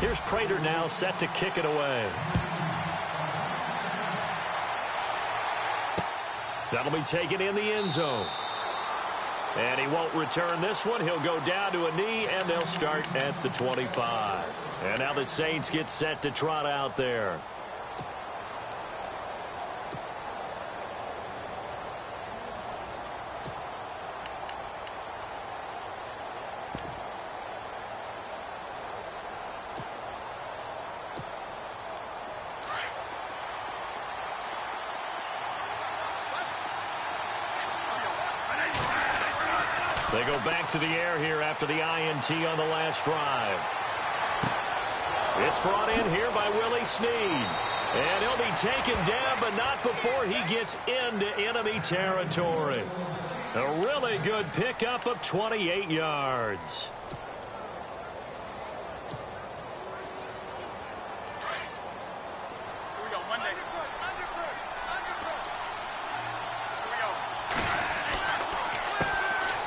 Here's Prater now set to kick it away. That'll be taken in the end zone. And he won't return this one. He'll go down to a knee, and they'll start at the 25. And now the Saints get set to trot out there. They go back to the air here after the INT on the last drive. It's brought in here by Willie Snead. And he'll be taken down, but not before he gets into enemy territory. A really good pickup of 28 yards.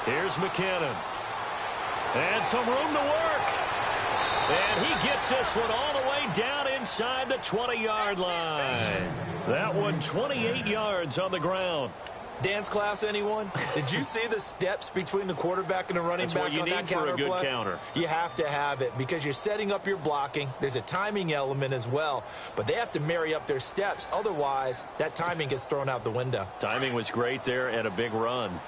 Here's McKinnon. And some room to work. And he gets this one all the way down inside the 20-yard line. That one 28 yards on the ground. Dance class, anyone? Did you see the steps between the quarterback and the running back on that counter play? That's what you need for a good counter. You have to have it because you're setting up your blocking. There's a timing element as well. But they have to marry up their steps. Otherwise, that timing gets thrown out the window. Timing was great there and a big run.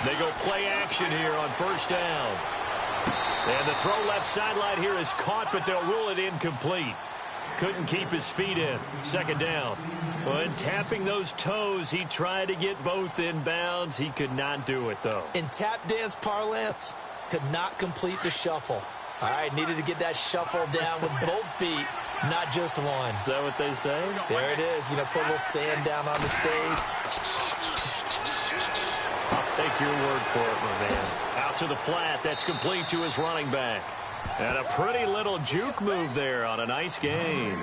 They go play action here on first down. And the throw left sideline here is caught, but they'll rule it incomplete. Couldn't keep his feet in. Second down. When tapping those toes, he tried to get both in bounds. He could not do it, though. In tap dance parlance, could not complete the shuffle. All right, needed to get that shuffle down with both feet, not just one. Is that what they say? There it is. You know, put a little sand down on the stage. I'll take your word for it, my man. Out to the flat. That's complete to his running back. And a pretty little juke move there on a nice gain.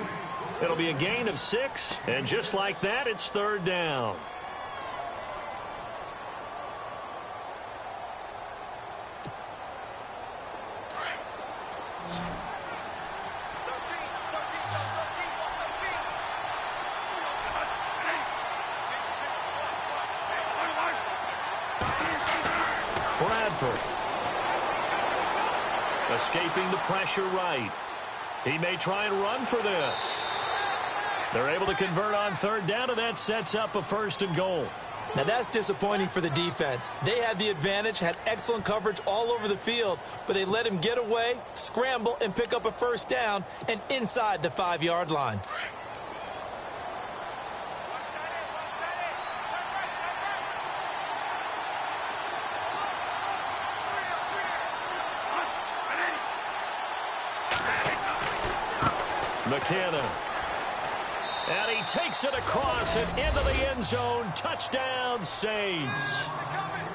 It'll be a gain of 6. And just like that, it's third down. Escaping the pressure right. He may try and run for this. They're able to convert on third down, and that sets up a first and goal. Now that's disappointing for the defense. They had the advantage, had excellent coverage all over the field, but they let him get away, scramble, and pick up a first down, and inside the 5-yard line. McKinnon. And he takes it across and into the end zone. Touchdown, Saints.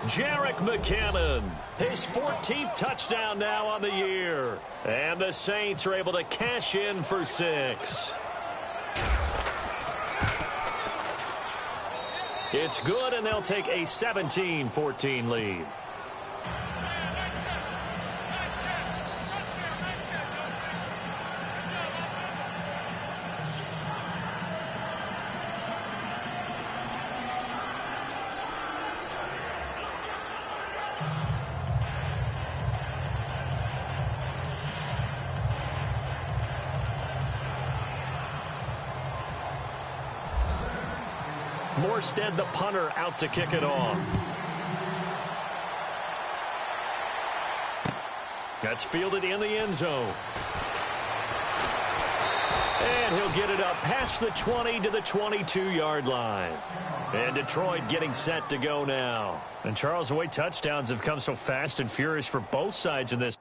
Jerick McKinnon, his 14th touchdown now on the year. And the Saints are able to cash in for 6. It's good, and they'll take a 17-14 lead. Morstead, the punter, out to kick it off. That's fielded in the end zone. And he'll get it up past the 20 to the 22-yard line. And Detroit getting set to go now. And Charles, the way touchdowns have come so fast and furious for both sides in this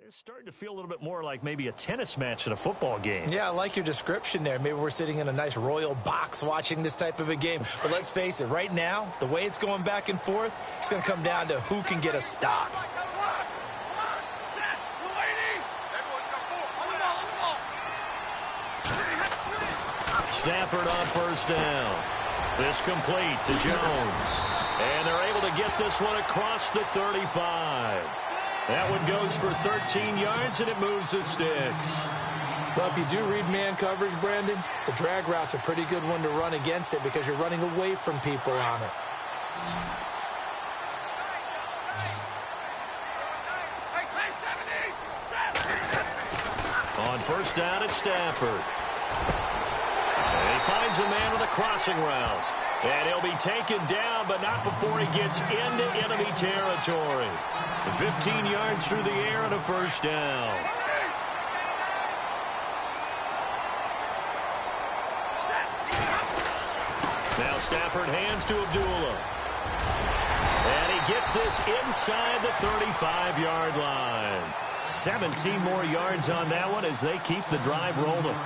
It's starting to feel a little bit more like maybe a tennis match than a football game. Yeah, I like your description there. Maybe we're sitting in a nice royal box watching this type of a game. But let's face it, right now, the way it's going back and forth, it's going to come down to who can get a stop. Stafford on first down. This complete to Jones. And they're able to get this one across the 35. That one goes for 13 yards, and it moves the sticks. Well, if you do read man coverage, Brandon, the drag route's a pretty good one to run against it because you're running away from people on it. On first down, it's Stafford. And he finds a man with a crossing route. And he'll be taken down, but not before he gets into enemy territory. 15 yards through the air and a first down. Now Stafford hands to Abdullah. And he gets this inside the 35-yard line. 17 more yards on that one as they keep the drive rolling.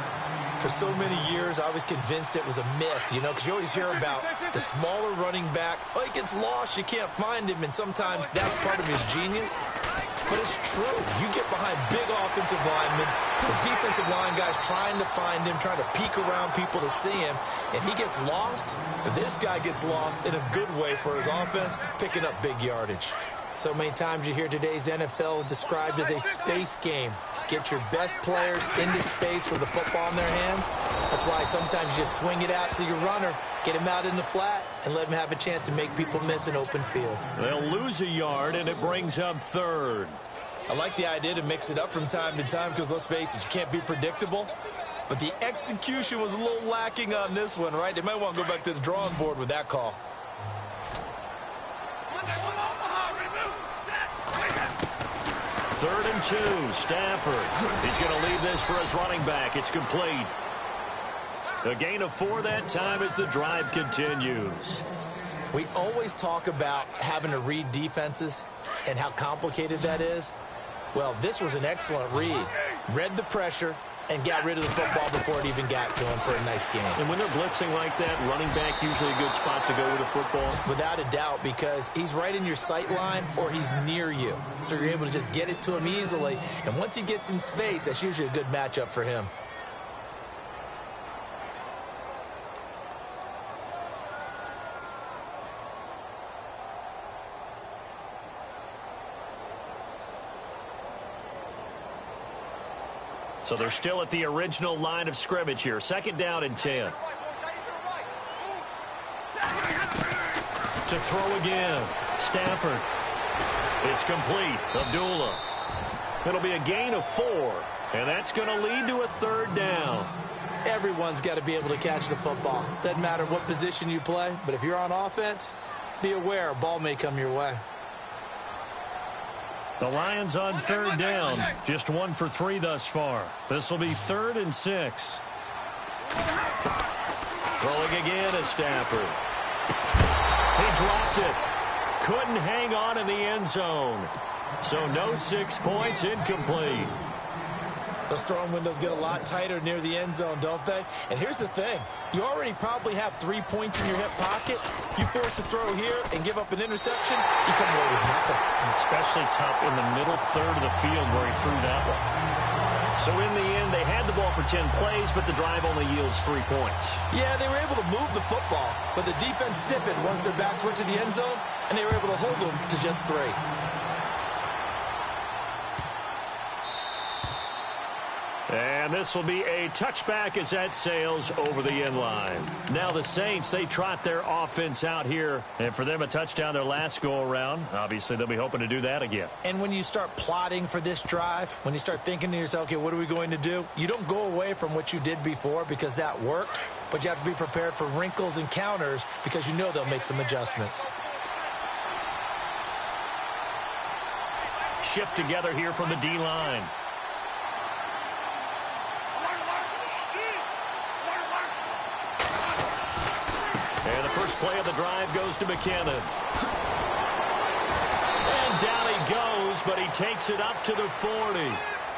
For so many years, I was convinced it was a myth, you know, because you always hear about the smaller running back. Oh, he gets lost, you can't find him, and sometimes that's part of his genius. But it's true. You get behind big offensive linemen, the defensive line guys trying to find him, trying to peek around people to see him, and he gets lost. And this guy gets lost in a good way for his offense, picking up big yardage. So many times you hear today's NFL described as a space game. Get your best players into space with the football in their hands. That's why sometimes you just swing it out to your runner, get him out in the flat, and let him have a chance to make people miss an open field. They'll lose a yard, and it brings up third. I like the idea to mix it up from time to time because, let's face it, you can't be predictable. But the execution was a little lacking on this one, right? They might want to go back to the drawing board with that call. Third and 2, Stafford. He's going to leave this for his running back. It's complete. A gain of 4 that time as the drive continues. We always talk about having to read defenses and how complicated that is. Well, this was an excellent read. read the pressure, and got rid of the football before it even got to him for a nice game. And when they're blitzing like that, running back usually a good spot to go with the football? Without a doubt, because he's right in your sight line or he's near you. So you're able to just get it to him easily. And once he gets in space, that's usually a good matchup for him. So they're still at the original line of scrimmage here. 2nd down and 10. To throw again. Stafford. It's complete. Abdullah. It'll be a gain of 4. And that's going to lead to a 3rd down. Everyone's got to be able to catch the football. Doesn't matter what position you play. But if you're on offense, be aware a ball may come your way. The Lions on 3rd down. Just 1 for 3 thus far. This will be 3rd and 6. Throwing again is Stafford. He dropped it. Couldn't hang on in the end zone. So no 6 points, incomplete. Those throwing windows get a lot tighter near the end zone, don't they? And here's the thing. You already probably have 3 points in your hip pocket. You force a throw here and give up an interception, you come away with nothing. Especially tough in the middle third of the field where he threw that one. So in the end, they had the ball for 10 plays, but the drive only yields 3 points. Yeah, they were able to move the football, but the defense stiffened once their backs were to the end zone, and they were able to hold them to just 3. And this will be a touchback as that sails over the end line. Now the Saints, they trot their offense out here. And for them, a touchdown their last go-around. Obviously, they'll be hoping to do that again. And when you start plotting for this drive, when you start thinking to yourself, okay, what are we going to do? You don't go away from what you did before because that worked. But you have to be prepared for wrinkles and counters because you know they'll make some adjustments. Shift together here from the D-line. And the first play of the drive goes to McKinnon. And down he goes, but he takes it up to the 40.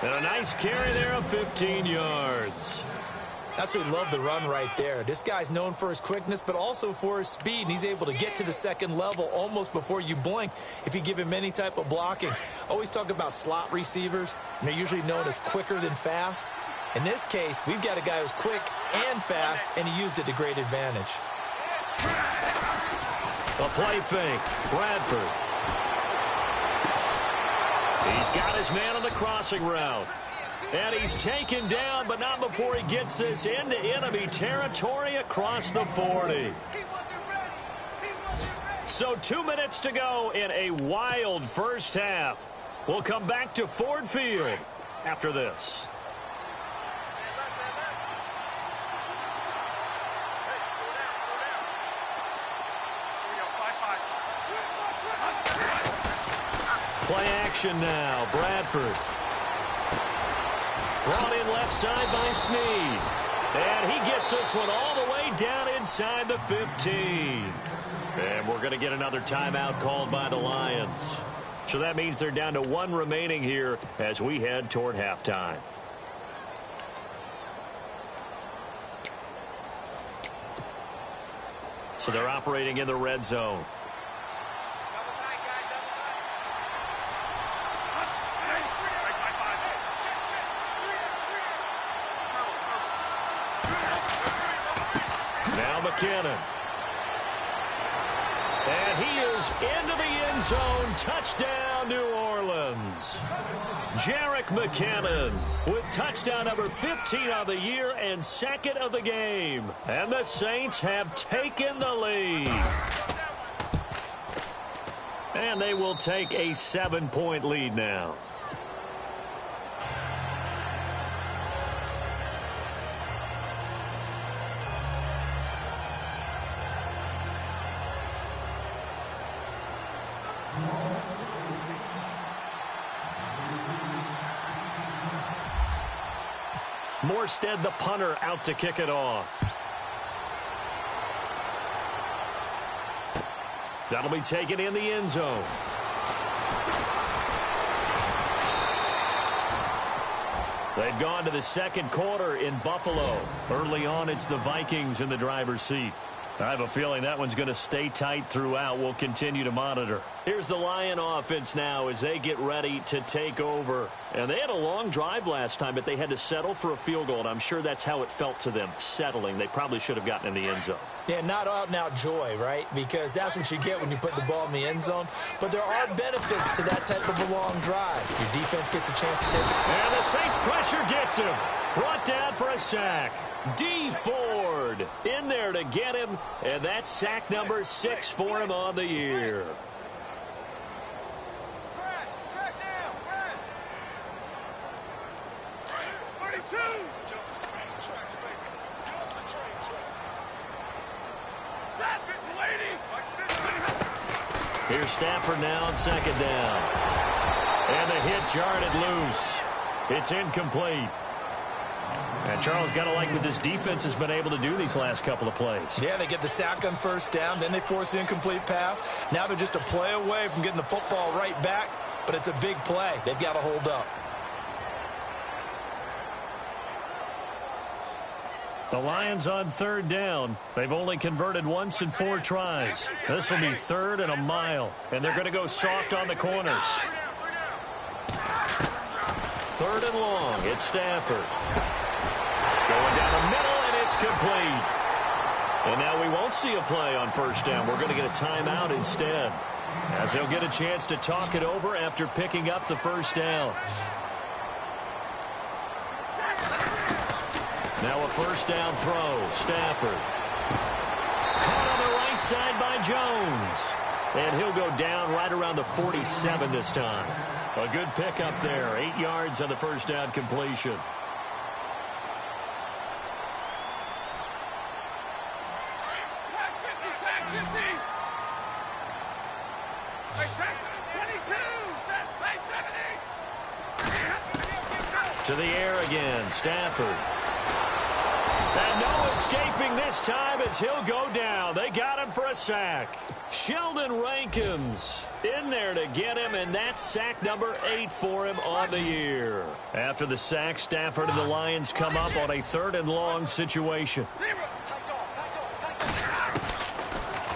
And a nice carry there of 15 yards. Absolutely love the run right there. This guy's known for his quickness, but also for his speed. And he's able to get to the second level almost before you blink if you give him any type of blocking. Always talk about slot receivers, and they're usually known as quicker than fast. In this case, we've got a guy who's quick and fast, and he used it to great advantage. A play fake. Bradford. He's got his man on the crossing route. And he's taken down, but not before he gets this into enemy territory across the 40. So 2 minutes to go in a wild first half. We'll come back to Ford Field after this. Play action now. Bradford. Brought in left side by Snead. And he gets this one all the way down inside the 15. And we're going to get another timeout called by the Lions. So that means they're down to 1 remaining here as we head toward halftime. So they're operating in the red zone. McKinnon. And he is into the end zone. Touchdown, New Orleans. Jerick McKinnon with touchdown number 15 of the year and 2nd of the game. And the Saints have taken the lead. And they will take a 7-point lead now. Morstead, the punter, out to kick it off. That'll be taken in the end zone. They've gone to the second quarter in Buffalo. Early on, it's the Vikings in the driver's seat. I have a feeling that one's going to stay tight throughout. We'll continue to monitor. Here's the Lion offense now as they get ready to take over. And they had a long drive last time, but they had to settle for a field goal, and I'm sure that's how it felt to them, settling. They probably should have gotten in the end zone. Yeah, not out-and-out joy, right? Because that's what you get when you put the ball in the end zone. But there are benefits to that type of a long drive. Your defense gets a chance to take it. And the Saints pressure gets him. Brought down for a sack. D. Ford in there to get him, and that's sack number 6 for him on the year. Here's Stafford now on second down. And the hit jarred it loose. It's incomplete. And Charles, got to like what this defense has been able to do these last couple of plays. Yeah, they get the sack on first down, then they force the incomplete pass. Now they're just a play away from getting the football right back, but it's a big play. They've got to hold up. The Lions on third down. They've only converted once in 4 tries. This will be 3rd and a mile, and they're going to go soft on the corners. 3rd and long. It's Stafford. Going down the middle, and it's complete. And now we won't see a play on first down. We're going to get a timeout instead, as they'll get a chance to talk it over after picking up the first down. Now a first down throw. Stafford. Caught on the right side by Jones. And he'll go down right around the 47 this time. A good pickup there. 8 yards on the first down completion. To the air again. Stafford. And no escaping this time as he'll go down. They got him for a sack. Sheldon Rankins in there to get him, and that's sack number 8 for him on the year. After the sack, Stafford and the Lions come up on a 3rd and long situation.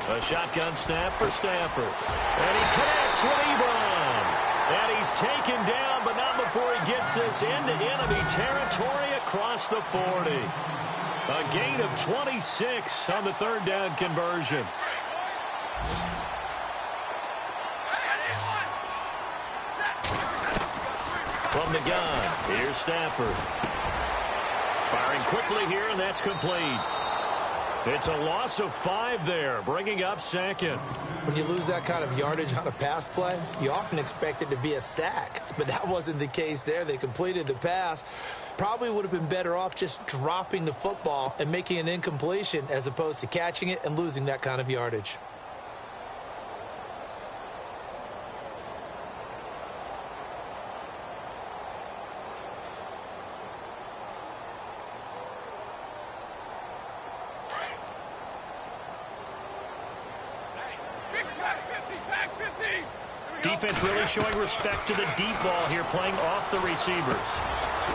A shotgun snap for Stafford. And he connects with Ebron. And he's taken down, but not before he gets this into enemy territory across the 40. A gain of 26 on the 3rd down conversion. From the gun, here's Stafford. Firing quickly here, and that's complete. It's a loss of 5 there, bringing up 2nd. When you lose that kind of yardage on a pass play, you often expect it to be a sack. But that wasn't the case there. They completed the pass. Probably would have been better off just dropping the football and making an incompletion as opposed to catching it and losing that kind of yardage. Defense really showing respect to the deep ball here, playing off the receivers.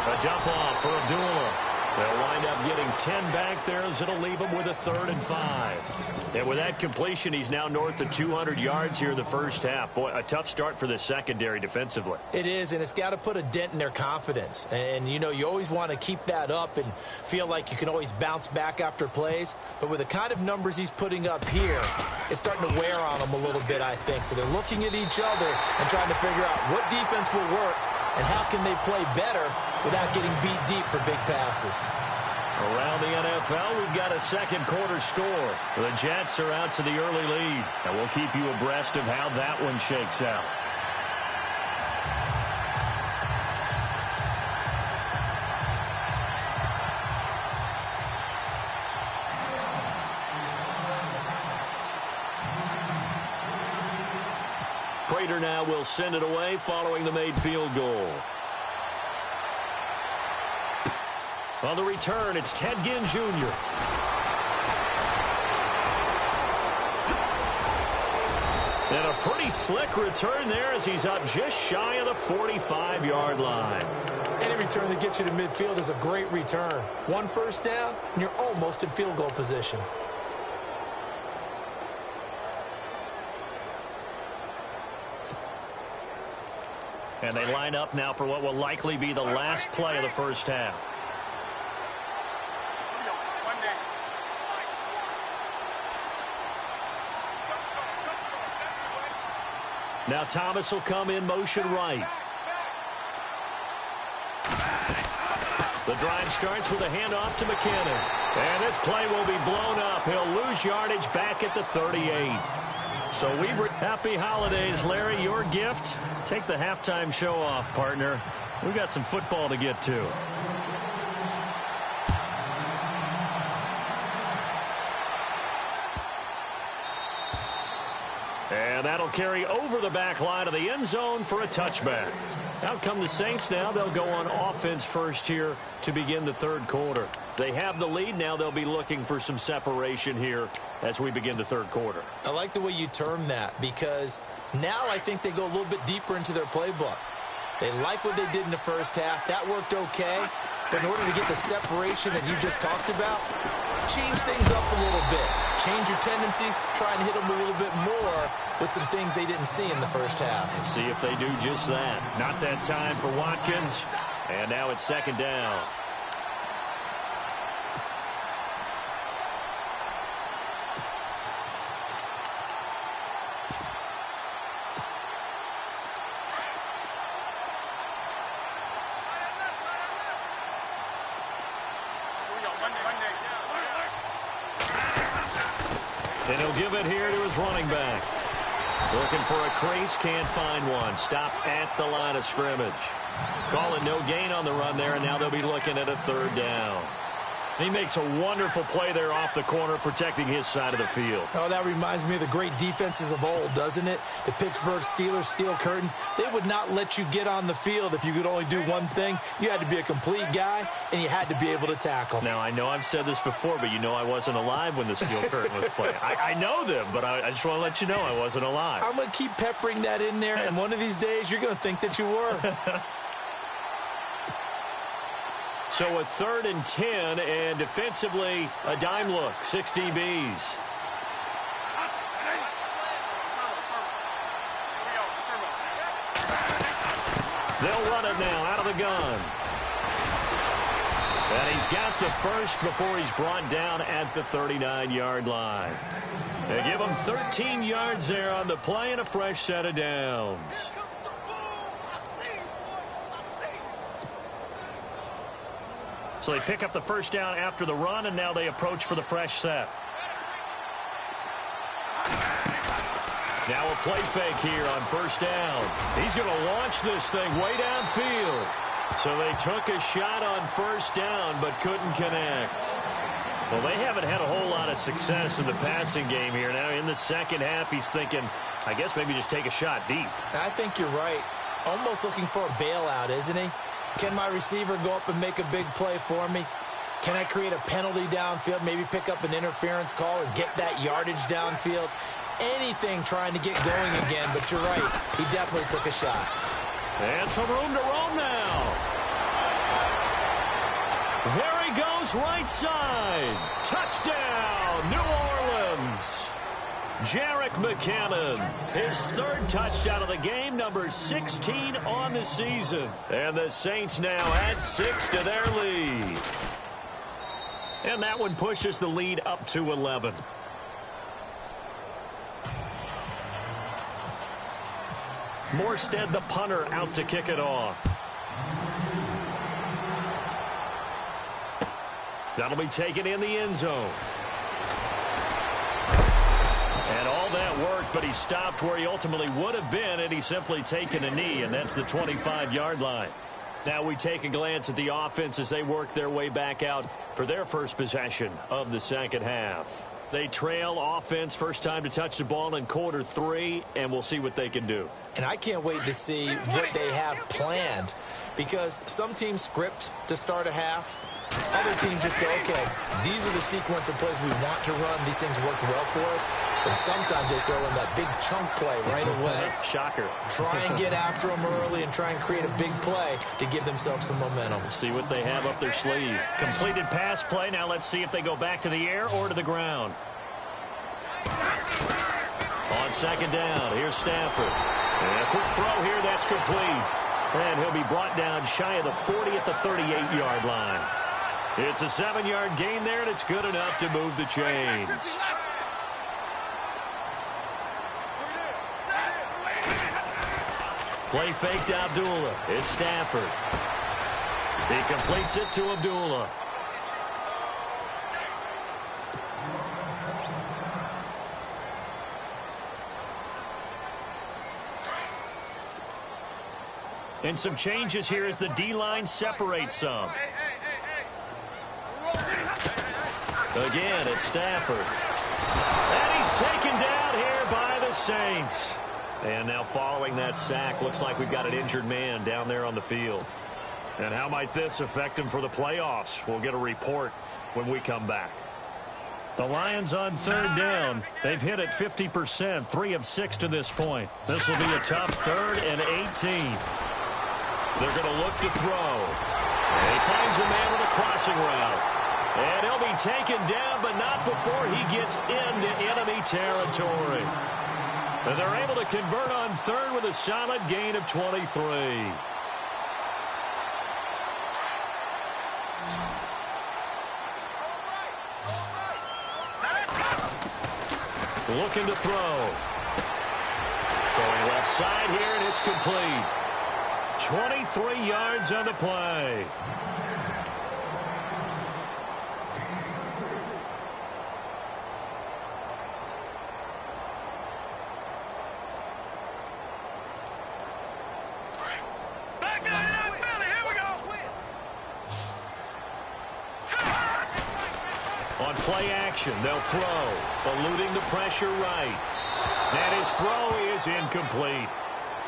A dump off for Abdullah. They'll wind up getting 10 back there as it'll leave them with a 3rd and 5. And with that completion, he's now north of 200 yards here in the first half. Boy, a tough start for the secondary defensively. It is, and it's got to put a dent in their confidence. And, you know, you always want to keep that up and feel like you can always bounce back after plays. But with the kind of numbers he's putting up here, it's starting to wear on them a little bit, I think. So they're looking at each other and trying to figure out what defense will work and how can they play better without getting beat deep for big passes. Around the NFL, we've got a second quarter score. The Jets are out to the early lead, and we'll keep you abreast of how that one shakes out. Prater now will send it away following the made field goal. On the return, it's Ted Ginn Jr. And a pretty slick return there as he's up just shy of the 45-yard line. Any return that gets you to midfield is a great return. One first down, and you're almost in field goal position. And they line up now for what will likely be the last play of the first half. Now Thomas will come in motion right. The drive starts with a handoff to McKinnon. And this play will be blown up. He'll lose yardage back at the 38. So happy holidays, Larry. Your gift? Take the halftime show off, partner. We've got some football to get to. And that'll carry over the back line of the end zone for a touchback. Out come the Saints now. They'll go on offense first here to begin the third quarter. They have the lead. Now they'll be looking for some separation here as we begin the third quarter. I like the way you term that because now I think they go a little bit deeper into their playbook. They like what they did in the first half. That worked okay. But in order to get the separation that you just talked about, change things up a little bit. Change your tendencies. Try and hit them a little bit more with some things they didn't see in the first half. See if they do just that. Not that time for Watkins. And now it's second down. And he'll give it here to his running back. Looking for a crease, can't find one. Stopped at the line of scrimmage. Call it no gain on the run there, and now they'll be looking at a third down. He makes a wonderful play there off the corner, protecting his side of the field. Oh, that reminds me of the great defenses of old, doesn't it? The Pittsburgh Steelers steel curtain. They would not let you get on the field if you could only do one thing. You had to be a complete guy, and you had to be able to tackle. Now, I know I've said this before, but you know I wasn't alive when the steel curtain was playing. I know them, but I just want to let you know I wasn't alive. I'm going to keep peppering that in there, and one of these days you're going to think that you were. So a 3rd and 10, and defensively, a dime look, 6 DBs. They'll run it now out of the gun. And he's got the first before he's brought down at the 39-yard line. They give him 13 yards there on the play and a fresh set of downs. So they pick up the first down after the run, and now they approach for the fresh set. Now a play fake here on first down. He's going to launch this thing way downfield. So they took a shot on first down but couldn't connect. Well, they haven't had a whole lot of success in the passing game here. Now in the second half, he's thinking, I guess maybe just take a shot deep. I think you're right. Almost looking for a bailout, isn't he? Can my receiver go up and make a big play for me? Can I create a penalty downfield, maybe pick up an interference call and get that yardage downfield? Anything trying to get going again, but you're right. He definitely took a shot. And some room to roam now. There he goes, right side. Touchdown, New Orleans. Jerick McKinnon, his 3rd touchdown of the game, number 16 on the season. And the Saints now add 6 to their lead. And that one pushes the lead up to 11. Morstead, the punter, out to kick it off. That'll be taken in the end zone. And all that worked, but he stopped where he ultimately would have been, and he's simply taken a knee, and that's the 25-yard line. Now we take a glance at the offense as they work their way back out for their first possession of the second half. They trail offense, first time to touch the ball in quarter 3, and we'll see what they can do. And I can't wait to see what they have planned, because some teams script to start a half. Other teams just go, okay, these are the sequence of plays we want to run. These things worked well for us. And sometimes they throw in that big chunk play right away. Shocker. Try and get after them early and try and create a big play to give themselves some momentum. See what they have up their sleeve. Completed pass play. Now let's see if they go back to the air or to the ground. On second down, here's Stafford. And a quick throw here, that's complete. And he'll be brought down shy of the 40 at the 38-yard line. It's a 7-yard gain there, and it's good enough to move the chains. Play fake to Abdullah. It's Stafford. He completes it to Abdullah. And some changes here as the D-line separates some. Again, it's Stafford. And he's taken down here by the Saints. And now following that sack, looks like we've got an injured man down there on the field. And how might this affect him for the playoffs? We'll get a report when we come back. The Lions on third down. They've hit it 50%, 3 of 6 to this point. This will be a tough 3rd and 18. They're going to look to throw. And he finds a man with a crossing route. And he'll be taken down, but not before he gets into enemy territory. And they're able to convert on third with a solid gain of 23. Looking to throw. Throwing left side here, and it's complete. 23 yards on the play. On play action, they'll throw, eluding the pressure right. And his throw is incomplete.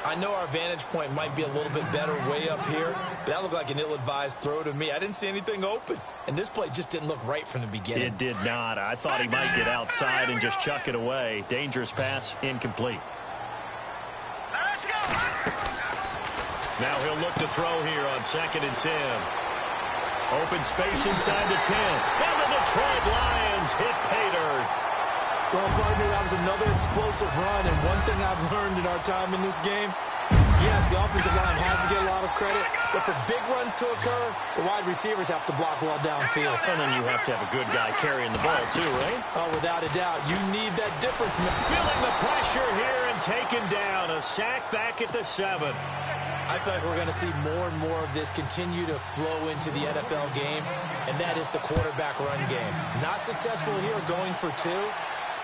I know our vantage point might be a little bit better way up here, but that looked like an ill-advised throw to me. I didn't see anything open, and this play just didn't look right from the beginning. It did not. I thought he might get outside and just chuck it away. Dangerous pass, incomplete. Let's go. Now he'll look to throw here on 2nd and 10. Open space inside the 10. And the Detroit Lions hit pay dirt. Well, partner, that was another explosive run, and one thing I've learned in our time in this game, yes, the offensive line has to get a lot of credit, but for big runs to occur, the wide receivers have to block well downfield. And then you have to have a good guy carrying the ball too, right? Oh, without a doubt. You need that difference. Feeling the pressure here and taken down. A sack back at the 7. I feel like we're going to see more and more of this continue to flow into the NFL game, and that is the quarterback run game. Not successful here going for 2.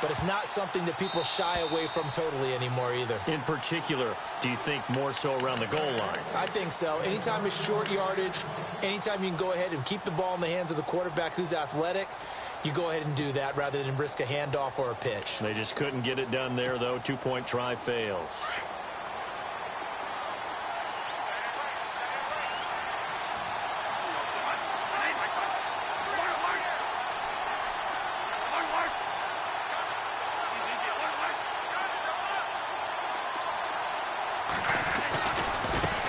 But it's not something that people shy away from totally anymore either. In particular, do you think more so around the goal line? I think so. Anytime it's short yardage, anytime you can go ahead and keep the ball in the hands of the quarterback who's athletic, you go ahead and do that rather than risk a handoff or a pitch. They just couldn't get it done there, though. 2-point try fails.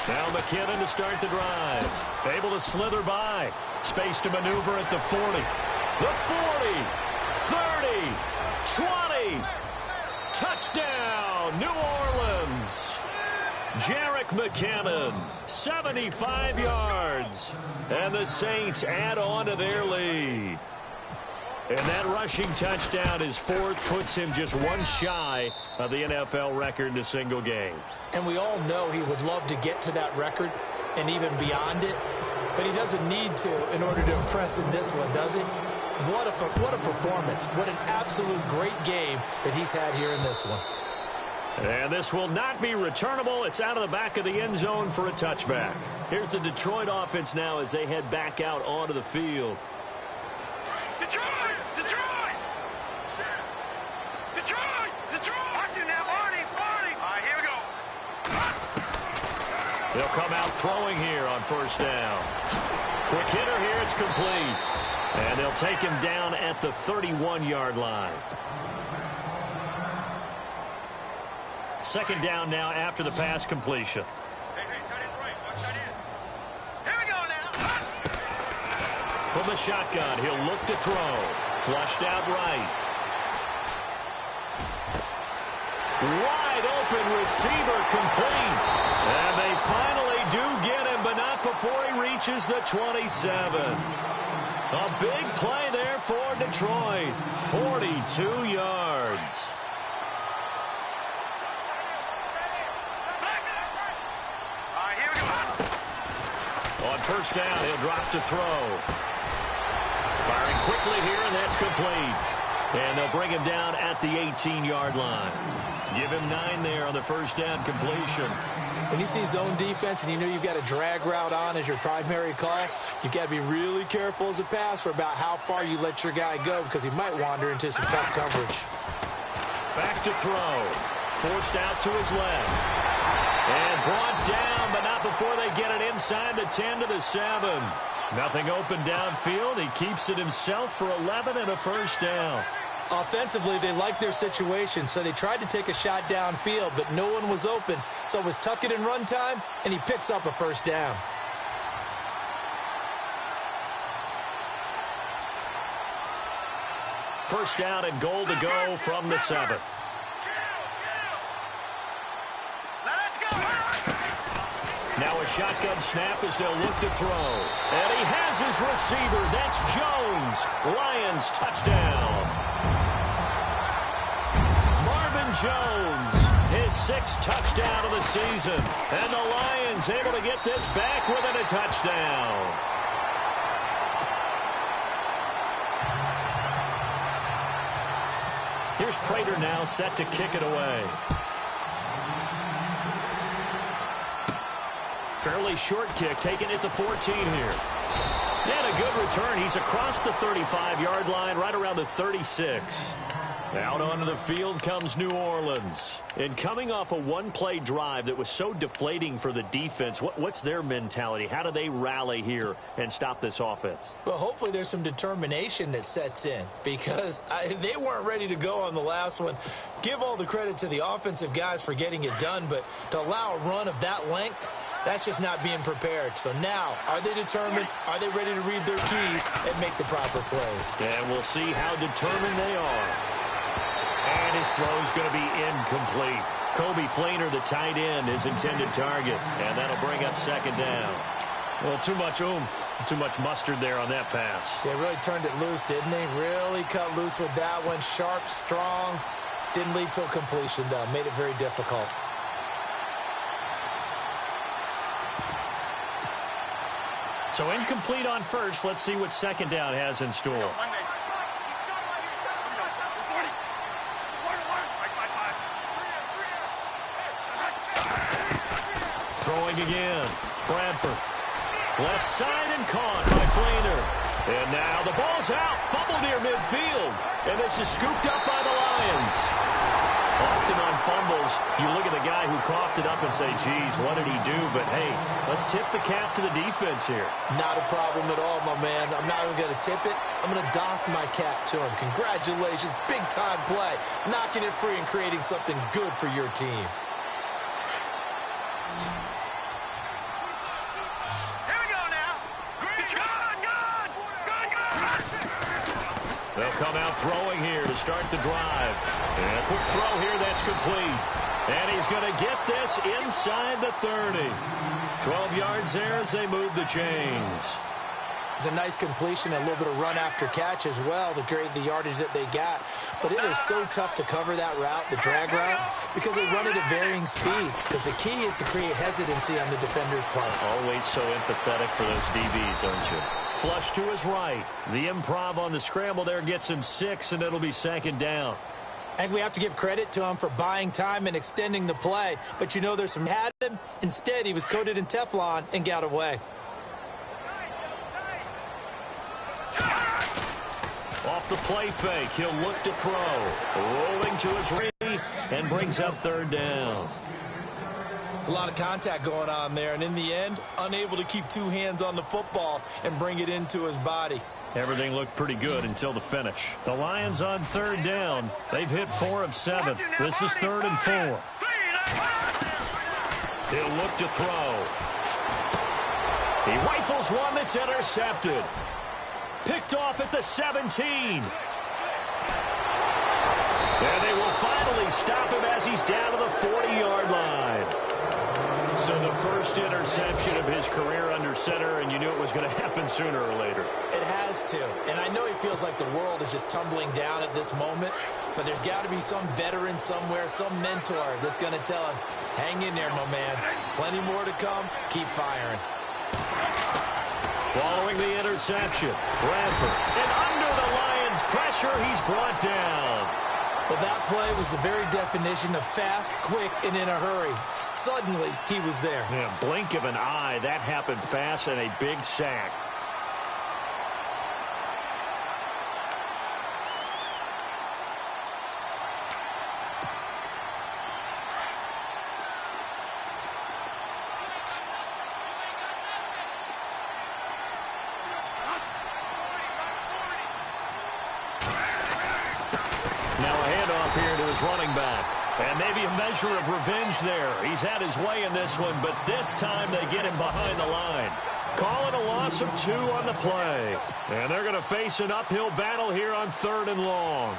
Now McKinnon to start the drive. Able to slither by. Space to maneuver at the 40. The 40. 30. 20. Touchdown, New Orleans. Jerick McKinnon, 75 yards. And the Saints add on to their lead. And that rushing touchdown, his 4th, puts him just one shy of the NFL record in a single game. And we all know he would love to get to that record and even beyond it, but he doesn't need to in order to impress in this one, does he? What a performance. What an absolute great game that he's had here in this one. And this will not be returnable. It's out of the back of the end zone for a touchback. Here's the Detroit offense now as they head back out onto the field. Detroit! Detroit! Detroit! Detroit! Watch it now, Marty! Marty! All right, here we go. They'll come out throwing here on 1st down. Quick hitter here. It's complete. And they'll take him down at the 31-yard line. Second down now after the pass completion. Here we go now. From the shotgun, he'll look to throw. Flushed out right. Wide open receiver complete. And they finally do get him, but not before he reaches the 27. A big play there for Detroit. 42 yards. On first down, he'll drop to throw. Firing quickly here, and that's complete. And they'll bring him down at the 18-yard line. Give him 9 there on the first down completion. When you see zone defense and you know you've got a drag route on as your primary call, you've got to be really careful as a passer about how far you let your guy go because he might wander into some tough coverage. Back to throw. Forced out to his left. And brought down, but not before they get it inside the 10 to the 7. Nothing open downfield. He keeps it himself for 11 and a first down. Offensively, they liked their situation, so they tried to take a shot downfield, but no one was open. So it was tuck it and run time, and he picks up a first down. First down and goal to go from the 7. Now a shotgun snap as they'll look to throw. And he has his receiver. That's Jones. Lions touchdown. Marvin Jones, his 6th touchdown of the season. And the Lions able to get this back within a touchdown. Here's Prater now set to kick it away. Fairly short kick, taken at the 14 here. And a good return. He's across the 35-yard line, right around the 36. Out onto the field comes New Orleans. And coming off a one-play drive that was so deflating for the defense, what's their mentality? How do they rally here and stop this offense? Well, hopefully there's some determination that sets in because they weren't ready to go on the last one. Give all the credit to the offensive guys for getting it done, but to allow a run of that length, that's just not being prepared. So now, are they determined? Are they ready to read their keys and make the proper plays? And we'll see how determined they are. And his throw's going to be incomplete. Kobe Fleener, the tight end, his intended target. And that'll bring up second down. Well, too much oomph, too much mustard there on that pass. Yeah, really turned it loose, didn't he? Really cut loose with that one. Sharp, strong. Didn't lead to a completion, though. Made it very difficult. So incomplete on first. Let's see what second down has in store. Throwing again. Bradford. Left side and caught by Fleener. And now the ball's out. Fumble near midfield. And this is scooped up by the Lions. Often on fumbles, you look at the guy who coughed it up and say, geez, what did he do? But, hey, let's tip the cap to the defense here. Not a problem at all, my man. I'm not even going to tip it. I'm going to doff my cap to him. Congratulations. Big-time play. Knocking it free and creating something good for your team. Here we go now. Good. They'll come out throwing here to start the drive. And a quick throw here that's complete. And he's going to get this inside the 30. 12 yards there as they move the chains. It's a nice completion, a little bit of run after catch as well to create the yardage that they got. But it is so tough to cover that route, the drag route, because they run it at varying speeds. Because the key is to create hesitancy on the defender's part. Always so empathetic for those DBs, aren't you? Flush to his right. The improv on the scramble there gets him 6, and it'll be second down. I think we have to give credit to him for buying time and extending the play. But you know there's some had him. Instead, he was coated in Teflon and got away. Off the play fake, he'll look to throw. Rolling to his right and brings up third down. It's a lot of contact going on there, and in the end, unable to keep two hands on the football and bring it into his body. Everything looked pretty good until the finish. The Lions on third down. They've hit 4 of 7. This is 3rd and 4. He'll look to throw. He rifles one that's intercepted. Picked off at the 17. And they will finally stop him as he's down to the 40-yard line. So the first interception of his career under center, and you knew it was going to happen sooner or later. It has to. And I know he feels like the world is just tumbling down at this moment, but there's got to be some veteran somewhere, some mentor that's going to tell him, hang in there, my man. Plenty more to come. Keep firing. Following the interception, Bradford. And under the Lions' pressure, he's brought down. Well, that play was the very definition of fast, quick, and in a hurry. Suddenly, he was there. Yeah, blink of an eye. That happened fast and a big sack. Running back. And maybe a measure of revenge there. He's had his way in this one, but this time they get him behind the line. Call it a loss of 2 on the play. And they're going to face an uphill battle here on 3rd and long.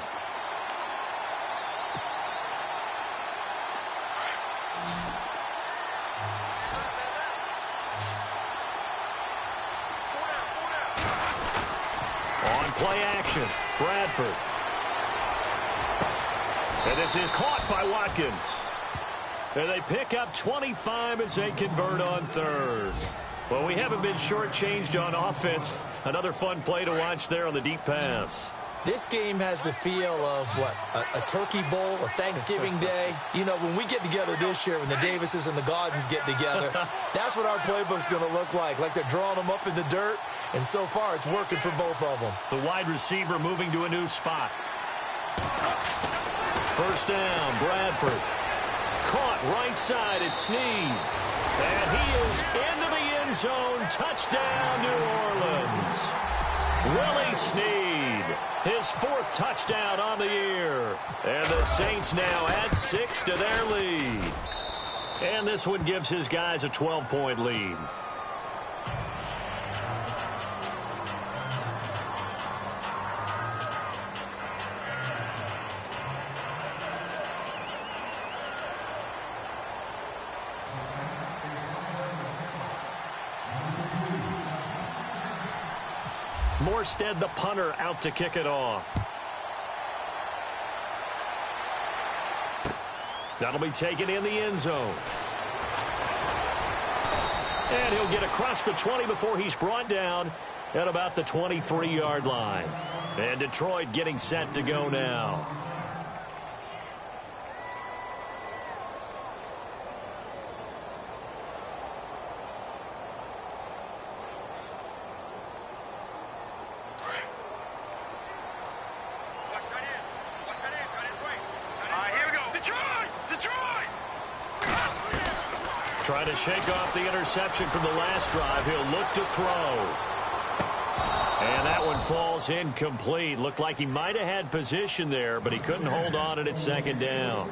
On play action, Bradford. And this is caught by Watkins. And they pick up 25 as they convert on 3rd. Well, we haven't been shortchanged on offense. Another fun play to watch there on the deep pass. This game has the feel of, a turkey bowl, a Thanksgiving day. You know, when we get together this year, when the Davises and the Gaudens get together, that's what our playbook's going to look like they're drawing them up in the dirt. And so far, it's working for both of them. The wide receiver moving to a new spot. First down, Bradford. Caught right side at Snead. And he is into the end zone. Touchdown, New Orleans. Willie Snead, his 4th touchdown on the year. And the Saints now add 6 to their lead. And this one gives his guys a 12-point lead. Morstead, the punter, out to kick it off. That'll be taken in the end zone. And he'll get across the 20 before he's brought down at about the 23-yard line. And Detroit getting set to go now. Trying to shake off the interception from the last drive. He'll look to throw. And that one falls incomplete. Looked like he might have had position there, but he couldn't hold on at 2nd down.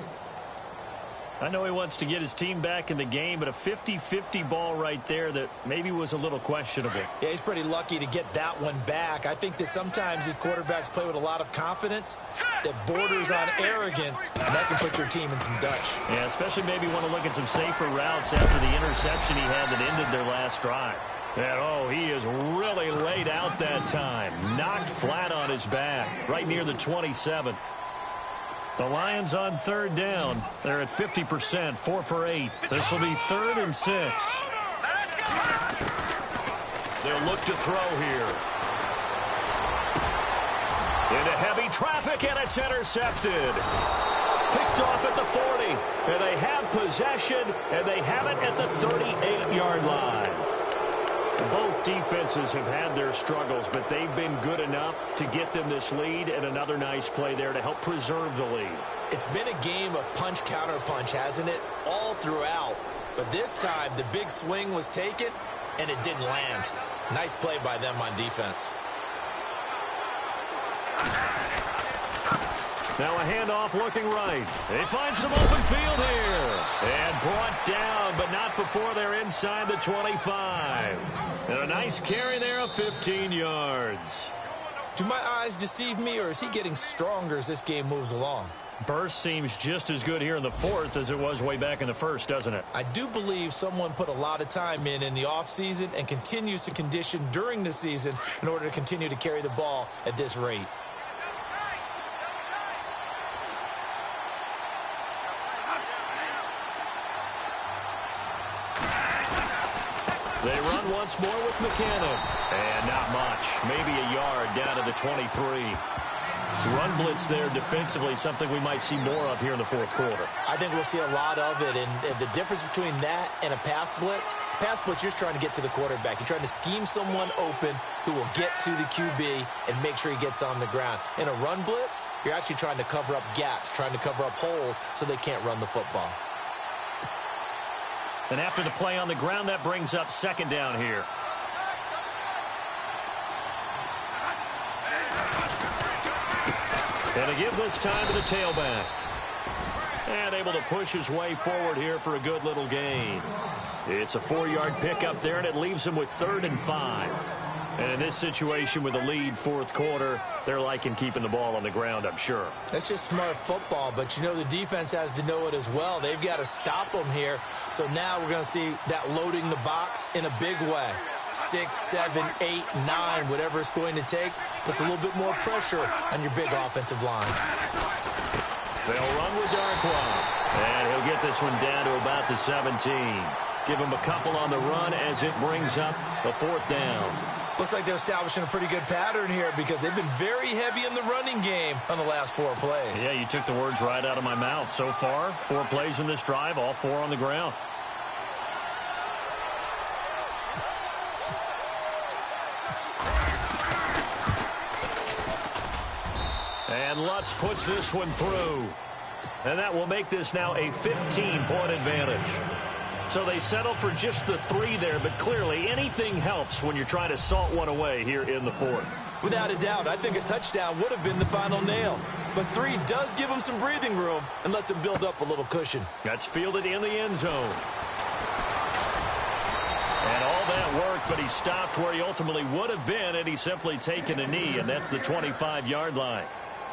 I know he wants to get his team back in the game, but a 50-50 ball right there that maybe was a little questionable. Yeah, he's pretty lucky to get that one back. I think that sometimes these quarterbacks play with a lot of confidence that borders on arrogance, and that can put your team in some Dutch. Yeah, especially maybe want to look at some safer routes after the interception he had that ended their last drive. And, oh, he is really laid out that time. Knocked flat on his back, right near the 27. The Lions on 3rd down. They're at 50%, 4 for 8. This will be 3rd and 6. They'll look to throw here. Into heavy traffic, and it's intercepted. Picked off at the 40. And they have possession, and they have it at the 38-yard line. Both defenses have had their struggles, but they've been good enough to get them this lead, and another nice play there to help preserve the lead. It's been a game of punch-counter-punch, hasn't it? All throughout. But this time, the big swing was taken, and it didn't land. Nice play by them on defense. Now a handoff looking right. They find some open field here. And brought down, but not before they're inside the 25. And a nice carry there of 15 yards. Do my eyes deceive me, or is he getting stronger as this game moves along? Burst seems just as good here in the fourth as it was way back in the first, doesn't it? I do believe someone put a lot of time in the offseason and continues to condition during the season in order to continue to carry the ball at this rate. They run once more with McKinnon. And not much. Maybe a yard down to the 23. Run blitz there defensively, something we might see more of here in the fourth quarter. I think we'll see a lot of it. And the difference between that and a pass blitz, you're trying to get to the quarterback. You're trying to scheme someone open who will get to the QB and make sure he gets on the ground. In a run blitz, you're actually trying to cover up gaps, trying to cover up holes so they can't run the football. And after the play on the ground, that brings up second down here. And a give this time to the tailback. And able to push his way forward here for a good little gain. It's a 4-yard pickup there, and it leaves him with 3rd and 5. And in this situation with a lead fourth quarter, they're liking keeping the ball on the ground, I'm sure. That's just smart football, but you know the defense has to know it as well. They've got to stop them here. So now we're going to see that loading the box in a big way. 6, 7, 8, 9, whatever it's going to take, puts a little bit more pressure on your big offensive line. They'll run with Darkwa. And he'll get this one down to about the 17. Give him a couple on the run as it brings up a 4th down. Looks like they're establishing a pretty good pattern here because they've been very heavy in the running game on the last 4 plays. Yeah, you took the words right out of my mouth. So far, 4 plays in this drive, all 4 on the ground. And Lutz puts this one through. And that will make this now a 15-point advantage. So they settle for just the 3 there, but clearly anything helps when you're trying to salt one away here in the fourth. Without a doubt, I think a touchdown would have been the final nail. But 3 does give him some breathing room and lets him build up a little cushion. That's fielded in the end zone. And all that worked, but he stopped where he ultimately would have been, and he's simply taken a knee, and that's the 25-yard line.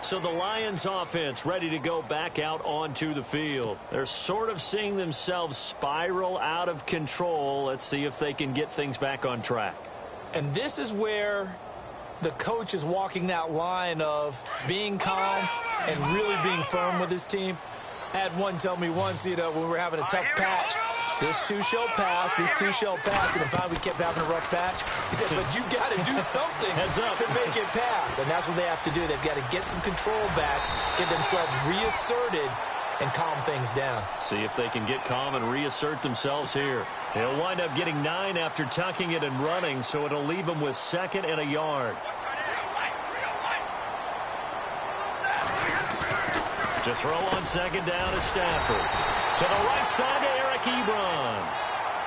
So the Lions offense ready to go back out onto the field. They're sort of seeing themselves spiral out of control. Let's see if they can get things back on track. And this is where the coach is walking that line of being calm and really being firm with his team. I had one tell me once, when we were having a tough patch, this too shall pass, this too shall pass. And if we kept having a rough patch, he said, but you got to do something to make it pass. And that's what they have to do. They've got to get some control back, get themselves reasserted, and calm things down. See if they can get calm and reassert themselves here. He'll wind up getting 9 after tucking it and running, so it'll leave him with 2nd and a yard. To throw on 2nd down is Stafford. To the right side to Eric Ebron.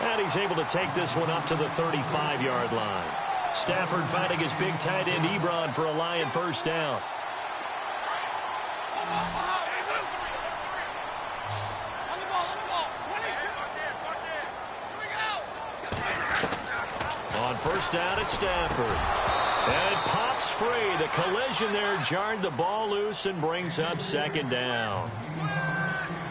And he's able to take this one up to the 35-yard line. Stafford finding his big tight end Ebron for a Lion first down. On first down, it's Stafford. And it pops free. The collision there jarred the ball loose and brings up 2nd down.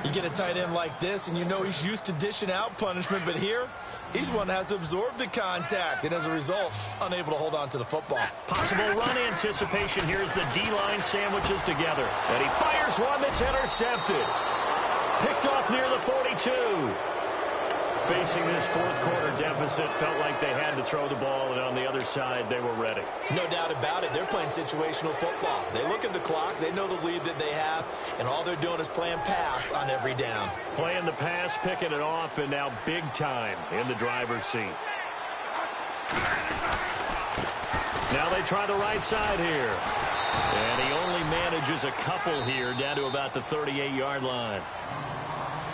You get a tight end like this, and you know he's used to dishing out punishment, but here, he's one that has to absorb the contact, and as a result, unable to hold on to the football. Possible run anticipation here as the D-line sandwiches together. And he fires one that's intercepted. Picked off near the 42. Facing this fourth quarter deficit, felt like they had to throw the ball, and on the other side, they were ready. No doubt about it. They're playing situational football. They look at the clock. They know the lead that they have, and all they're doing is playing pass on every down. Playing the pass, picking it off, and now big time in the driver's seat. Now they try the right side here. And he only manages a couple here down to about the 38-yard line.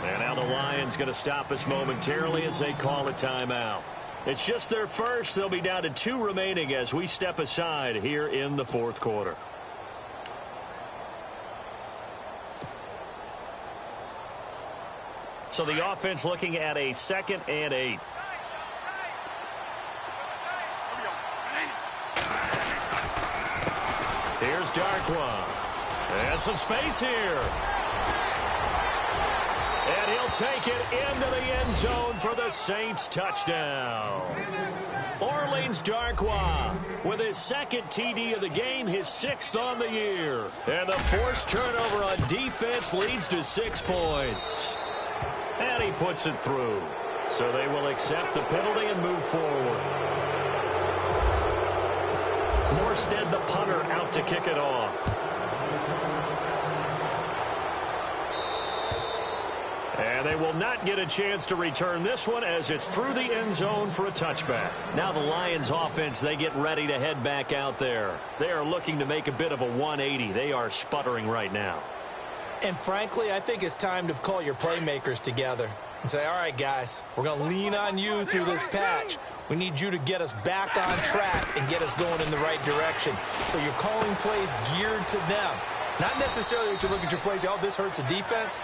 And now the Lions going to stop us momentarily as they call a timeout. It's just their first. They'll be down to 2 remaining as we step aside here in the fourth quarter. So the offense looking at a 2nd and 8. Here's Darkwa. And some space here. And he'll take it into the end zone for the Saints touchdown. Orleans Darkwa with his 2nd TD of the game, his 6th on the year. And the forced turnover on defense leads to 6 points. And he puts it through. So they will accept the penalty and move forward. Morstead, the punter, out to kick it off. And they will not get a chance to return this one as it's through the end zone for a touchback. Now the Lions offense, they get ready to head back out there. They are looking to make a bit of a 180. They are sputtering right now. And frankly, I think it's time to call your playmakers together and say, all right, guys, we're going to lean on you through this patch. We need you to get us back on track and get us going in the right direction. So you're calling plays geared to them. Not necessarily that you look at your plays, oh, this hurts the defense.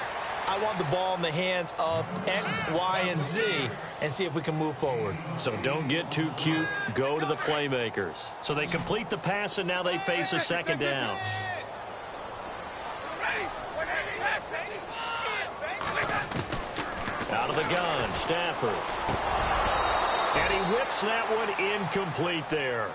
I want the ball in the hands of X, Y, and Z and see if we can move forward. So don't get too cute. Go to the playmakers. So they complete the pass, and now they face a 2nd down. Out of the gun, Stafford. And he whips that one incomplete there.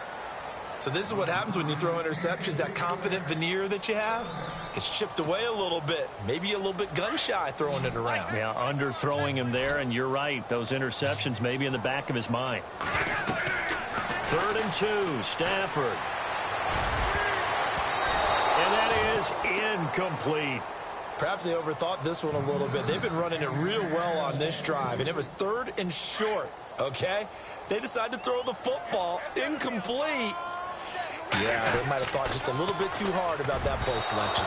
So this is what happens when you throw interceptions. That confident veneer that you have gets chipped away a little bit. Maybe a little bit gun-shy throwing it around. Yeah, underthrowing him there, and you're right. Those interceptions may be in the back of his mind. 3rd and 2, Stafford. And that is incomplete. Perhaps they overthought this one a little bit. They've been running it real well on this drive, and it was 3rd and short, okay? They decided to throw the football incomplete. Yeah, they might have thought just a little bit too hard about that play selection.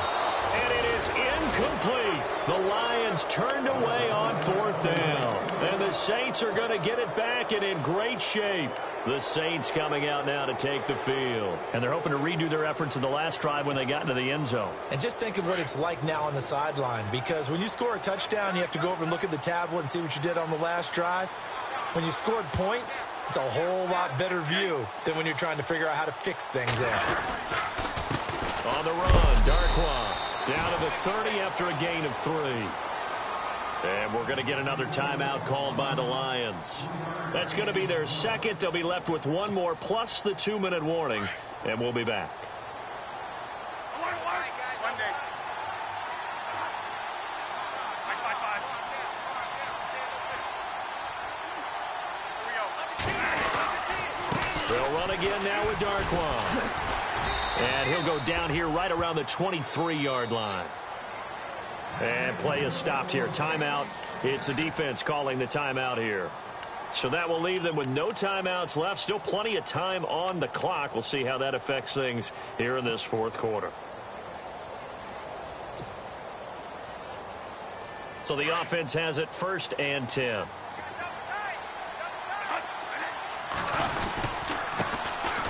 And it is incomplete. The Lions turned away on 4th down. And the Saints are going to get it back and in great shape. The Saints coming out now to take the field. And they're hoping to redo their efforts in the last drive when they got into the end zone. And just think of what it's like now on the sideline. Because when you score a touchdown, you have to go over and look at the tablet and see what you did on the last drive. When you scored points, it's a whole lot better view than when you're trying to figure out how to fix things there. On the run, Darkwa down to the 30 after a gain of 3. And we're going to get another timeout called by the Lions. That's going to be their 2nd. They'll be left with 1 more plus the 2-minute warning, and we'll be back. They'll run again now with Darkwa. And he'll go down here right around the 23-yard line. And play is stopped here. Timeout. It's the defense calling the timeout here. So that will leave them with no timeouts left. Still plenty of time on the clock. We'll see how that affects things here in this 4th quarter. So the offense has it 1st and 10.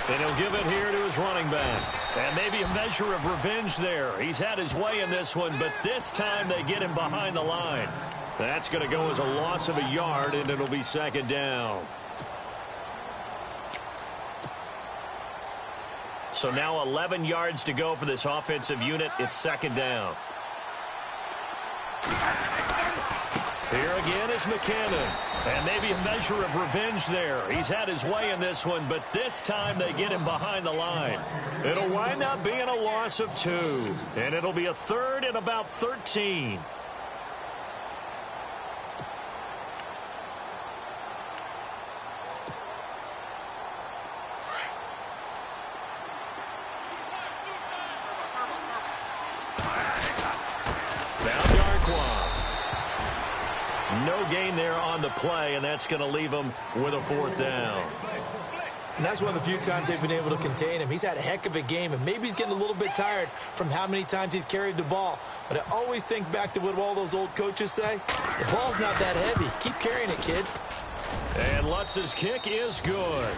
And he'll give it here to his running back. And maybe a measure of revenge there. He's had his way in this one, but this time they get him behind the line. That's going to go as a loss of a yard, and it'll be 2nd down. So now 11 yards to go for this offensive unit. It's 2nd down. Here again is McKinnon. And maybe a measure of revenge there. He's had his way in this one, but this time they get him behind the line. It'll wind up being a loss of 2. And it'll be a 3rd and about 13. No gain there on the play, and that's going to leave them with a 4th down. And that's one of the few times they've been able to contain him. He's had a heck of a game, and maybe he's getting a little bit tired from how many times he's carried the ball. But I always think back to what all those old coaches say. The ball's not that heavy. Keep carrying it, kid. And Lutz's kick is good.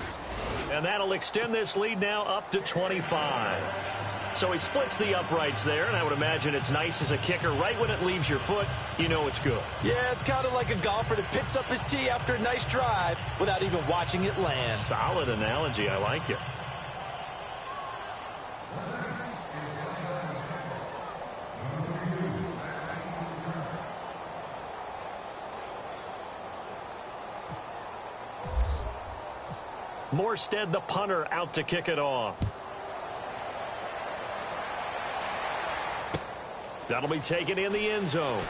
And that'll extend this lead now up to 25. So he splits the uprights there, and I would imagine it's nice as a kicker. Right when it leaves your foot, you know it's good. Yeah, it's kind of like a golfer that picks up his tee after a nice drive without even watching it land. Solid analogy. I like it. Morstead, the punter, out to kick it off. That'll be taken in the end zone.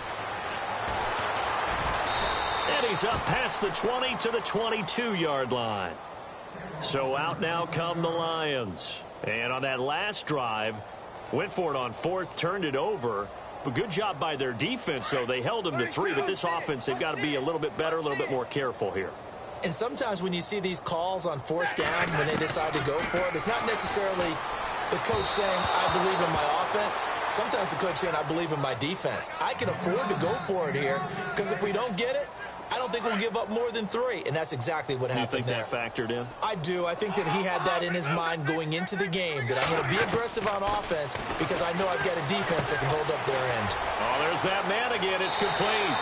And he's up past the 20 to the 22-yard line. So out now come the Lions. And on that last drive, went for it on fourth, turned it over. But good job by their defense, though. They held them to 3, but this offense, they've got to be a little bit better, a little bit more careful here. And sometimes when you see these calls on fourth down, when they decide to go for it, it's not necessarily the coach saying, I believe in my offense. Sometimes the coach saying, I believe in my defense. I can afford to go for it here, because if we don't get it, I don't think we'll give up more than 3. And that's exactly what happened there. You think that factored in? I do. I think that he had that in his mind going into the game, that I'm going to be aggressive on offense because I know I've got a defense that can hold up their end. Oh, there's that man again. It's complete.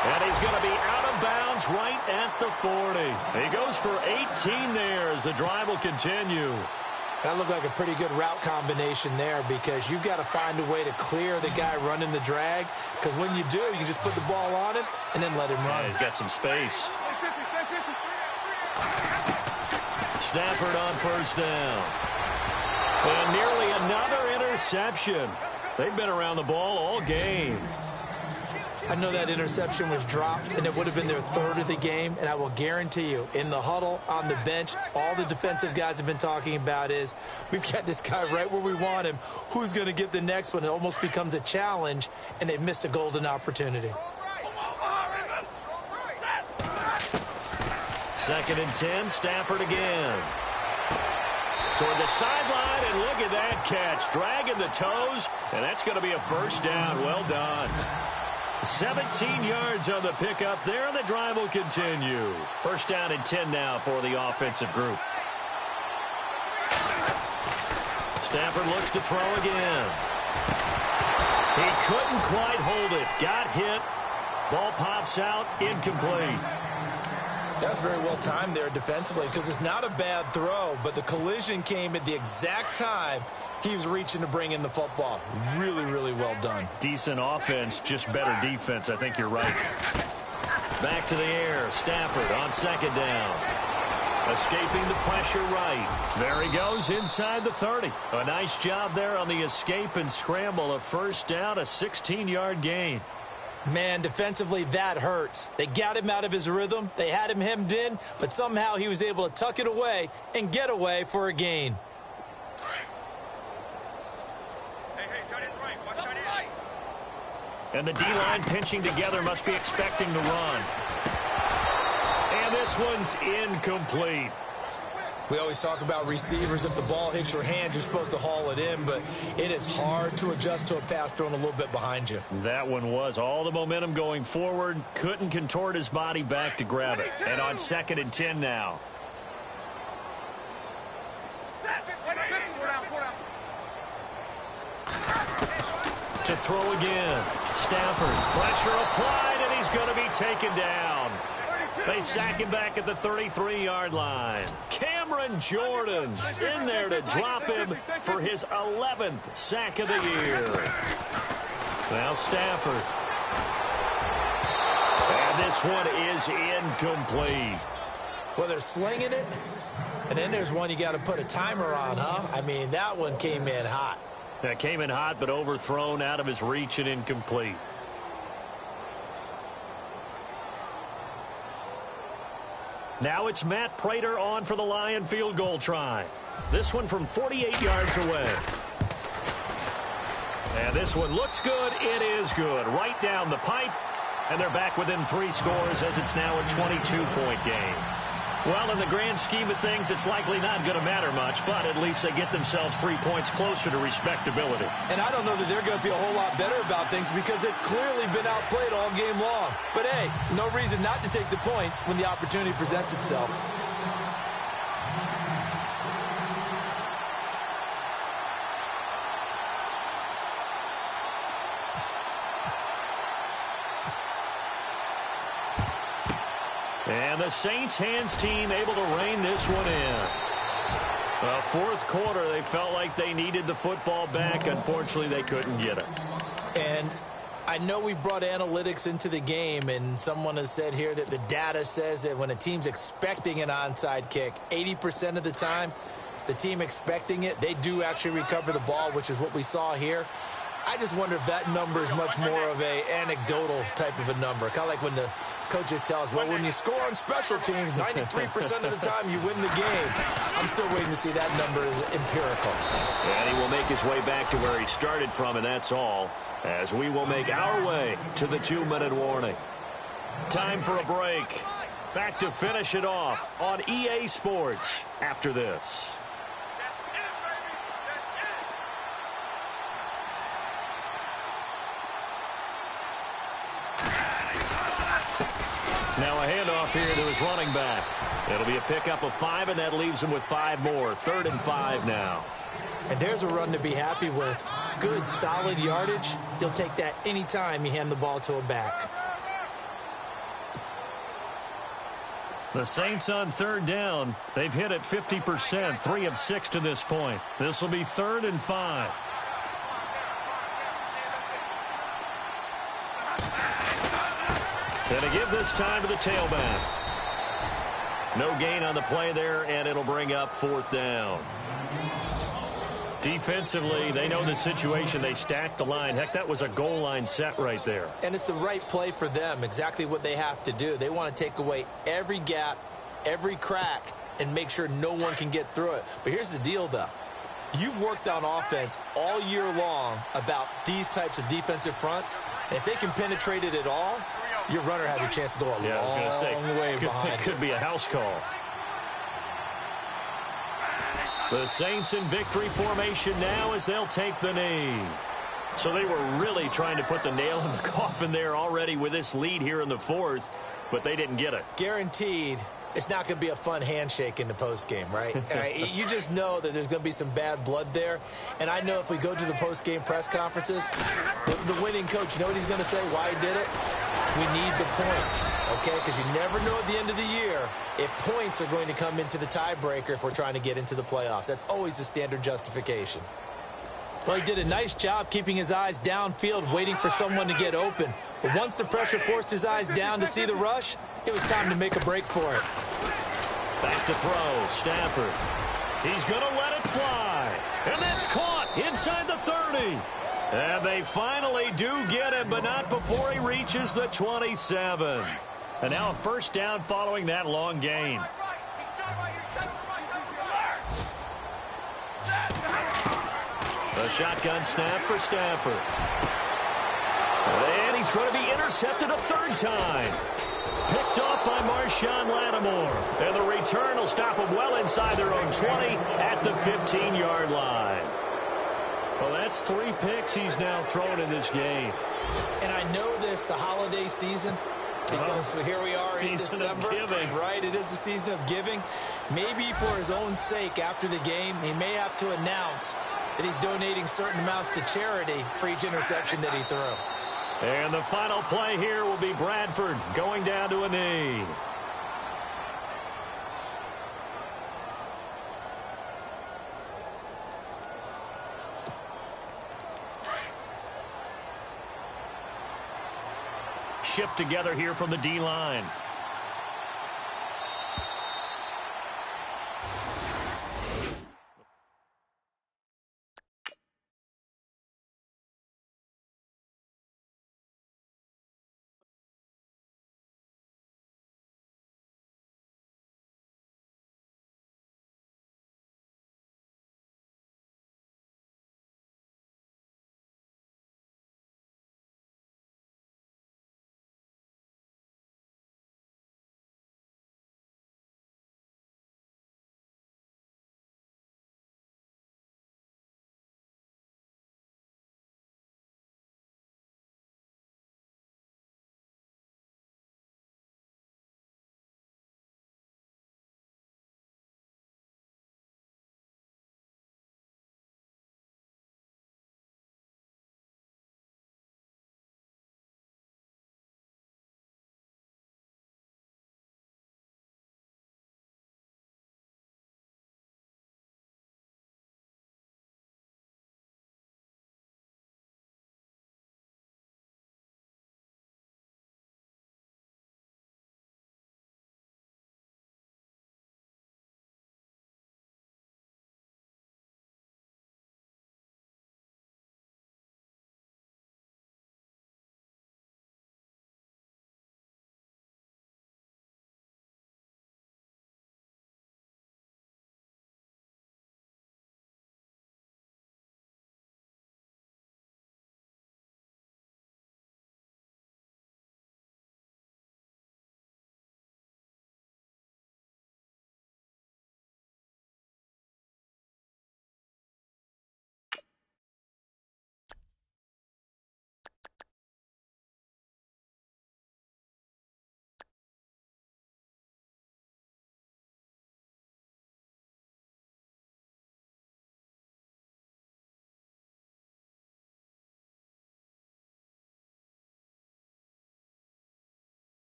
And he's going to be out of bounds right at the 40. He goes for 18 there as the drive will continue. That looked like a pretty good route combination there because you've got to find a way to clear the guy running the drag, because when you do, you just put the ball on him and then let him run. Yeah, he's got some space. Stafford on first down. And nearly another interception. They've been around the ball all game. I know that interception was dropped, and it would have been their 3rd of the game, and I will guarantee you, in the huddle, on the bench, all the defensive guys have been talking about is, we've got this guy right where we want him. Who's going to get the next one? It almost becomes a challenge, and they've missed a golden opportunity. 2nd and 10, Stafford again. Toward the sideline, and look at that catch. Dragging the toes, and that's going to be a first down. Well done. 17 yards on the pickup there, and the drive will continue. First down and 10 now for the offensive group. Stafford looks to throw again. He couldn't quite hold it. Got hit. Ball pops out, incomplete. That's very well timed there defensively because it's not a bad throw, but the collision came at the exact time he was reaching to bring in the football. Really, really well done. Decent offense, just better defense. I think you're right. Back to the air. Stafford on 2nd down. Escaping the pressure right. There he goes inside the 30. A nice job there on the escape and scramble. A first down, a 16-yard gain. Man, defensively, that hurts. They got him out of his rhythm. They had him hemmed in, but somehow he was able to tuck it away and get away for a gain. And the D-line pinching together, must be expecting the run. And this one's incomplete. We always talk about receivers. If the ball hits your hand, you're supposed to haul it in, but it is hard to adjust to a pass thrown a little bit behind you. That one was all the momentum going forward. Couldn't contort his body back to grab it. And on 2nd and 10 now. To throw again. Stafford, pressure applied, and he's going to be taken down. They sack him back at the 33-yard line. Cameron Jordan in there to drop him for his 11th sack of the year. Now Stafford. And this one is incomplete. Well, they're slinging it, and then there's one you got to put a timer on, huh? I mean, that one came in hot. That came in hot, but overthrown, out of his reach, and incomplete. Now it's Matt Prater on for the Lion field goal try. This one from 48 yards away. And this one looks good. It is good. Right down the pipe. And they're back within 3 scores as it's now a 22-point game. Well, in the grand scheme of things, it's likely not going to matter much, but at least they get themselves 3 points closer to respectability. And I don't know that they're going to feel a whole lot better about things because they've clearly been outplayed all game long. But, hey, no reason not to take the points when the opportunity presents itself. And the Saints hands team able to rein this one in. Fourth quarter, they felt like they needed the football back. Unfortunately, they couldn't get it. And I know we've brought analytics into the game, and someone has said here that the data says that when a team's expecting an onside kick, 80% of the time, the team expecting it, they do actually recover the ball, which is what we saw here. I just wonder if that number is much more of a anecdotal type of a number. Kind of like when the coaches tell us, well, when you score on special teams, 93% of the time you win the game. I'm still waiting to see that number is empirical. And he will make his way back to where he started from, and that's all, as we will make our way to the 2-minute warning. Time for a break. Back to finish it off on EA Sports after this. Now a handoff here to his running back. It'll be a pickup of 5, and that leaves him with 5 more. 3rd and 5 now. And there's a run to be happy with. Good, solid yardage. He'll take that anytime you hand the ball to a back. The Saints on 3rd down. They've hit it 50%, 3 of 6 to this point. This will be 3rd and 5. And to give this time to the tailback. No gain on the play there, and it'll bring up 4th down. Defensively, they know the situation. They stacked the line. Heck, that was a goal line set right there. And it's the right play for them, exactly what they have to do. They want to take away every gap, every crack, and make sure no one can get through it. But here's the deal, though. You've worked on offense all year long about these types of defensive fronts. And if they can penetrate it at all, your runner has a chance to go a long way behind. It could be a house call. The Saints in victory formation now as they'll take the knee. So they were really trying to put the nail in the coffin there already with this lead here in the 4th, but they didn't get it. Guaranteed it's not going to be a fun handshake in the postgame, right? You just know that there's going to be some bad blood there. And I know if we go to the postgame press conferences, the winning coach, you know what he's going to say, why he did it? We need the points, okay? Because you never know at the end of the year if points are going to come into the tiebreaker if we're trying to get into the playoffs. That's always the standard justification. Well, he did a nice job keeping his eyes downfield, waiting for someone to get open. But once the pressure forced his eyes down to see the rush, it was time to make a break for it. Back to throw, Stafford. He's going to let it fly. And that's caught inside the 30. And they finally do get him, but not before he reaches the 27. And now a 1st down following that long gain. A shotgun snap for Stafford. And he's going to be intercepted a 3rd time. Picked off by Marshawn Lattimore. And the return will stop them well inside their own 20 at the 15-yard line. Well, that's 3 picks he's now thrown in this game. And I know this, the holiday season, because here we are in December. Right, it is the season of giving. Maybe for his own sake after the game, he may have to announce that he's donating certain amounts to charity for each interception that he threw. And the final play here will be Bradford going down to a knee. Shift together here from the D-line.